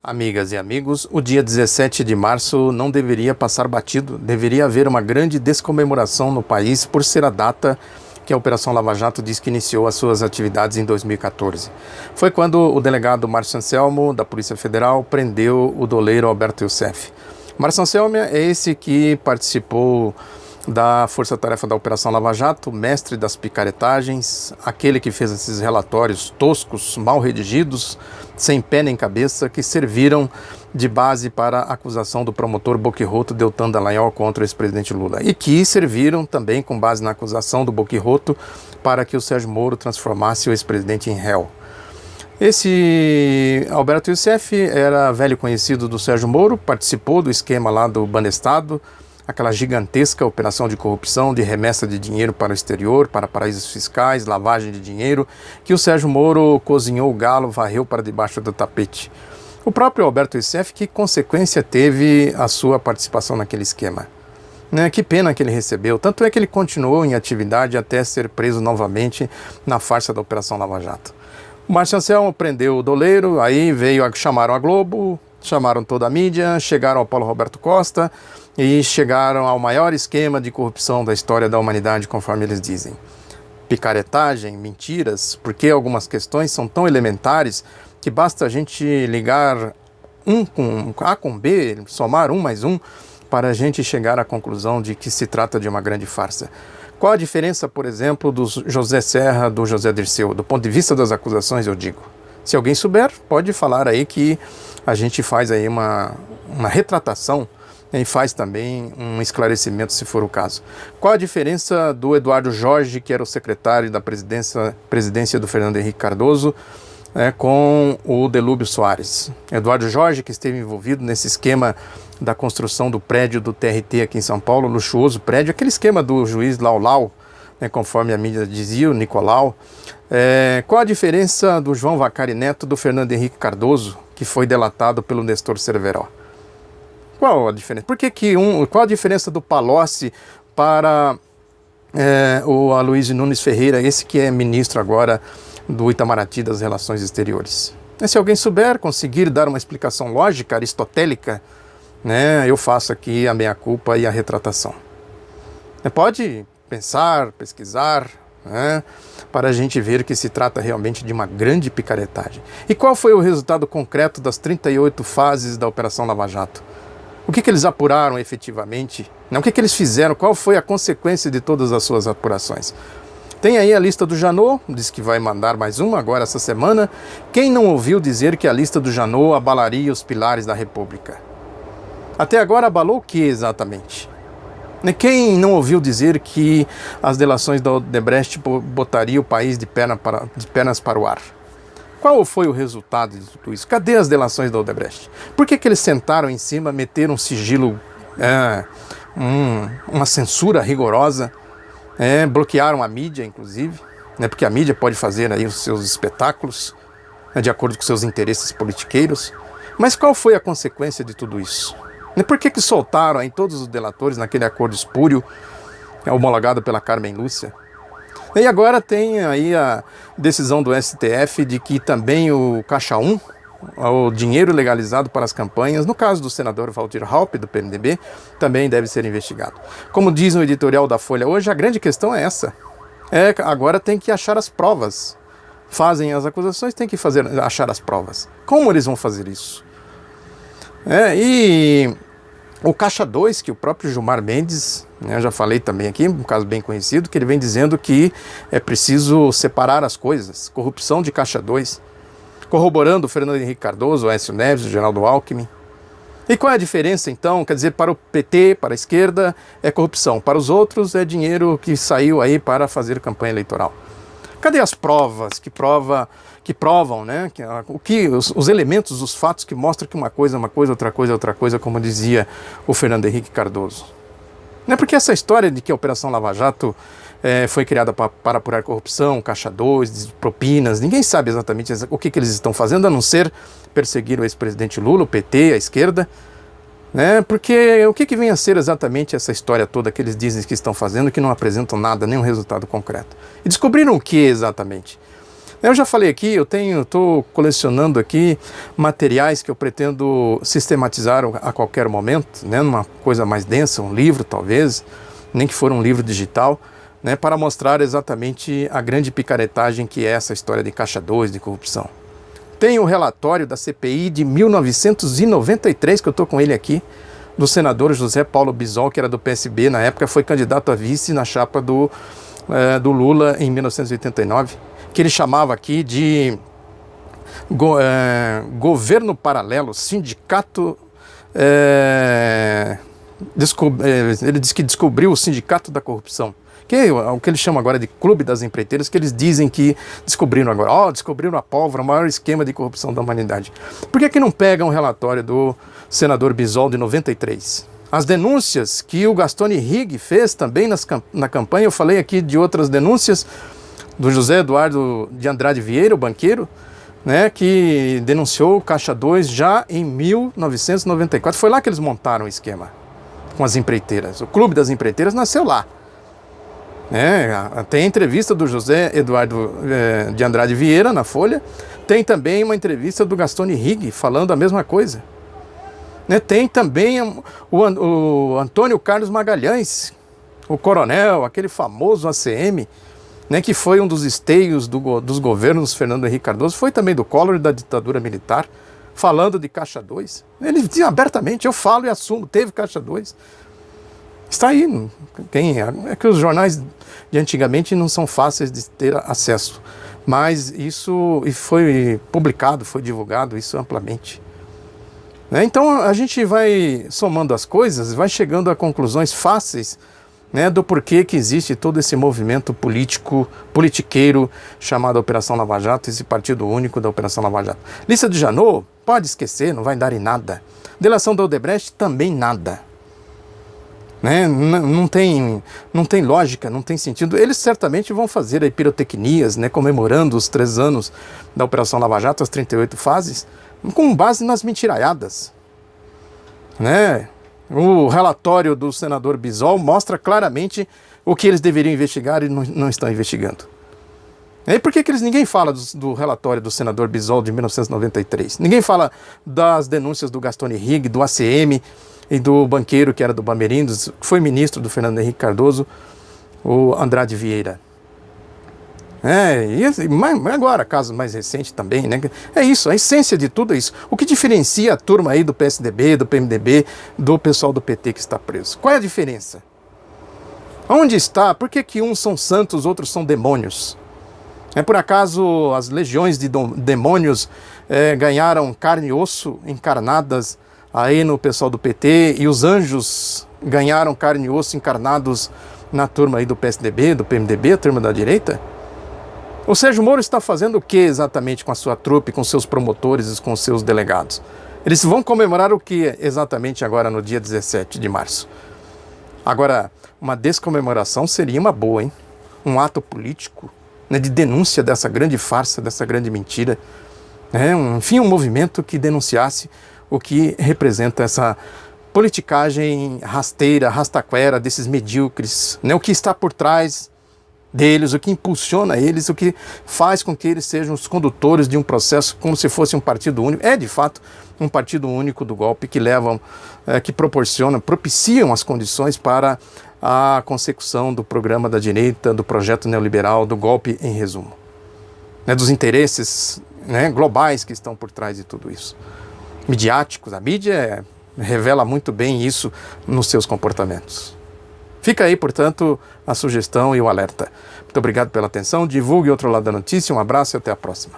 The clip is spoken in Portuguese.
Amigas e amigos, o dia 17 de março não deveria passar batido, deveria haver uma grande descomemoração no país por ser a data que a Operação Lava Jato diz que iniciou as suas atividades em 2014. Foi quando o delegado Márcio Anselmo, da Polícia Federal, prendeu o doleiro Alberto Youssef. Márcio Anselmo é esse que participou da força-tarefa da Operação Lava Jato, mestre das picaretagens, aquele que fez esses relatórios toscos, mal redigidos, sem pé nem cabeça, que serviram de base para a acusação do promotor Boquiroto Deltan Dallagnol contra o ex-presidente Lula, e que serviram também, com base na acusação do Boquiroto, para que o Sérgio Moro transformasse o ex-presidente em réu. Esse Alberto Youssef era velho conhecido do Sérgio Moro, participou do esquema lá do Banestado, aquela gigantesca operação de corrupção, de remessa de dinheiro para o exterior, para paraísos fiscais, lavagem de dinheiro, que o Sérgio Moro cozinhou o galo, varreu para debaixo do tapete. O próprio Alberto Youssef, que consequência teve a sua participação naquele esquema? Que pena que ele recebeu, tanto é que ele continuou em atividade até ser preso novamente na farsa da Operação Lava Jato. O Márcio Anselmo prendeu o doleiro, aí chamaram a Globo, chamaram toda a mídia, chegaram ao Paulo Roberto Costa e chegaram ao maior esquema de corrupção da história da humanidade, conforme eles dizem. Picaretagem, mentiras, porque algumas questões são tão elementares que basta a gente ligar A com B, somar 1 mais 1, para a gente chegar à conclusão de que se trata de uma grande farsa. Qual a diferença, por exemplo, do José Serra, do José Dirceu? Do ponto de vista das acusações, eu digo. Se alguém souber, pode falar aí que a gente faz aí uma retratação e faz também um esclarecimento, se for o caso. Qual a diferença do Eduardo Jorge, que era o secretário da presidência do Fernando Henrique Cardoso, com o Delúbio Soares? Eduardo Jorge, que esteve envolvido nesse esquema da construção do prédio do TRT aqui em São Paulo, luxuoso prédio, aquele esquema do juiz Lau, conforme a mídia dizia, o Nicolau. Qual a diferença do João Vacari Neto do Fernando Henrique Cardoso, que foi delatado pelo Nestor Cerveró? Qual a diferença? Qual a diferença do Palocci para o Aloysio Nunes Ferreira, esse que é ministro agora do Itamaraty das Relações Exteriores? Se alguém souber, conseguir dar uma explicação lógica, aristotélica, eu faço aqui a meia-culpa e a retratação. Pode pensar, pesquisar, para a gente ver que se trata realmente de uma grande picaretagem. E qual foi o resultado concreto das 38 fases da Operação Lava Jato? O que eles apuraram efetivamente? O que eles fizeram? Qual foi a consequência de todas as suas apurações? Tem aí a lista do Janot, diz que vai mandar mais uma agora essa semana. Quem não ouviu dizer que a lista do Janot abalaria os pilares da República? Até agora abalou o que exatamente? Quem não ouviu dizer que as delações da Odebrecht botaria o país de pernas para o ar? Qual foi o resultado de tudo isso? Cadê as delações da Odebrecht? Por que eles sentaram em cima, meteram um sigilo, uma censura rigorosa, bloquearam a mídia, inclusive, porque a mídia pode fazer aí os seus espetáculos, de acordo com seus interesses politiqueiros. Mas qual foi a consequência de tudo isso? Por que soltaram aí todos os delatores naquele acordo espúrio, homologado pela Carmen Lúcia? E agora tem aí a decisão do STF de que também o Caixa 1, o dinheiro legalizado para as campanhas, no caso do senador Walter Raupp, do PMDB, também deve ser investigado. Como diz no editorial da Folha hoje, a grande questão é essa. Agora tem que achar as provas. Fazem as acusações, tem que achar as provas. Como eles vão fazer isso? E o Caixa 2, que o próprio Gilmar Mendes, eu já falei também aqui, um caso bem conhecido, que ele vem dizendo que é preciso separar as coisas. Corrupção de Caixa 2, corroborando o Fernando Henrique Cardoso, o Aécio Neves, o Geraldo Alckmin. E qual é a diferença então? Quer dizer, para o PT, para a esquerda, é corrupção. Para os outros é dinheiro que saiu aí para fazer campanha eleitoral. Cadê as provas que provam, os elementos, os fatos que mostram que uma coisa é uma coisa, outra coisa é outra coisa, como dizia o Fernando Henrique Cardoso? Porque essa história de que a Operação Lava Jato foi criada para apurar corrupção, Caixa 2, propinas, ninguém sabe exatamente o que eles estão fazendo, a não ser perseguir o ex-presidente Lula, o PT, a esquerda. Porque o que vem a ser exatamente essa história toda que eles dizem que estão fazendo, que não apresentam nada, nenhum resultado concreto? E descobriram o que exatamente? Eu já falei aqui, estou colecionando aqui materiais que eu pretendo sistematizar a qualquer momento, né, numa coisa mais densa, um livro talvez, nem que for um livro digital, né, para mostrar exatamente a grande picaretagem que é essa história de Caixa 2, de corrupção. Tem o relatório da CPI de 1993, que eu estou com ele aqui, do senador José Paulo Bisol, que era do PSB, na época foi candidato a vice na chapa do Lula em 1989, que ele chamava aqui de governo paralelo, sindicato... ele disse que descobriu o sindicato da corrupção, que é o que eles chamam agora de clube das empreiteiras, que eles dizem que descobriram agora. Descobriram a pólvora, o maior esquema de corrupção da humanidade. Por que não pegam o relatório do senador Bisol de 93? As denúncias que o Gastone Rigg fez também na campanha, eu falei aqui de outras denúncias do José Eduardo de Andrade Vieira, o banqueiro, né, que denunciou o Caixa 2 já em 1994. Foi lá que eles montaram o esquema com as empreiteiras. O Clube das Empreiteiras nasceu lá. Tem a entrevista do José Eduardo de Andrade Vieira na Folha, tem também uma entrevista do Gastone Rigg falando a mesma coisa. Tem também o Antônio Carlos Magalhães, o coronel, aquele famoso ACM, que foi um dos esteios dos governos Fernando Henrique Cardoso, foi também do Collor e da ditadura militar, falando de Caixa 2. Ele dizia abertamente, eu falo e assumo, teve Caixa 2. Está aí. É que os jornais de antigamente não são fáceis de ter acesso, mas isso foi publicado, foi divulgado isso amplamente. Então a gente vai somando as coisas, vai chegando a conclusões fáceis, do porquê que existe todo esse movimento politiqueiro chamado Operação Lava Jato, esse partido único da Operação Lava Jato. Lista de Janot, pode esquecer, não vai dar em nada. Delação da Odebrecht, também nada. Não tem lógica, não tem sentido. Eles certamente vão fazer aí pirotecnias, comemorando os 3 anos da Operação Lava Jato, as 38 fases, com base nas mentiraiadas. O relatório do senador Bisol mostra claramente o que eles deveriam investigar e não estão investigando. E por que ninguém fala do relatório do senador Bisol de 1993? Ninguém fala das denúncias do Gastone Rigg, do ACM e do banqueiro que era do Bamerindos, que foi ministro do Fernando Henrique Cardoso, o Andrade Vieira. E agora, caso mais recente também, É isso, a essência de tudo é isso. O que diferencia a turma aí do PSDB, do PMDB, do pessoal do PT que está preso? Qual é a diferença? Onde está? Por que uns são santos, outros são demônios? Por acaso as legiões de demônios ganharam carne e osso encarnadas aí no pessoal do PT e os anjos ganharam carne e osso encarnados na turma aí do PSDB, do PMDB, a turma da direita? O Sérgio Moro está fazendo o que exatamente com a sua trupe, com seus promotores e com seus delegados? Eles vão comemorar o que exatamente agora no dia 17 de março? Agora, uma descomemoração seria uma boa, hein? Um ato político, de denúncia dessa grande farsa, dessa grande mentira. Enfim, um movimento que denunciasse o que representa essa politicagem rasteira, rastaquera desses medíocres, o que está por trás deles, o que impulsiona eles, o que faz com que eles sejam os condutores de um processo como se fosse um partido único. É de fato um partido único do golpe que propiciam as condições para a consecução do programa da direita, do projeto neoliberal, do golpe em resumo, dos interesses globais que estão por trás de tudo isso. Midiáticos, a mídia revela muito bem isso nos seus comportamentos. Fica aí, portanto, a sugestão e o alerta. Muito obrigado pela atenção, divulgue Outro Lado da Notícia, um abraço e até a próxima.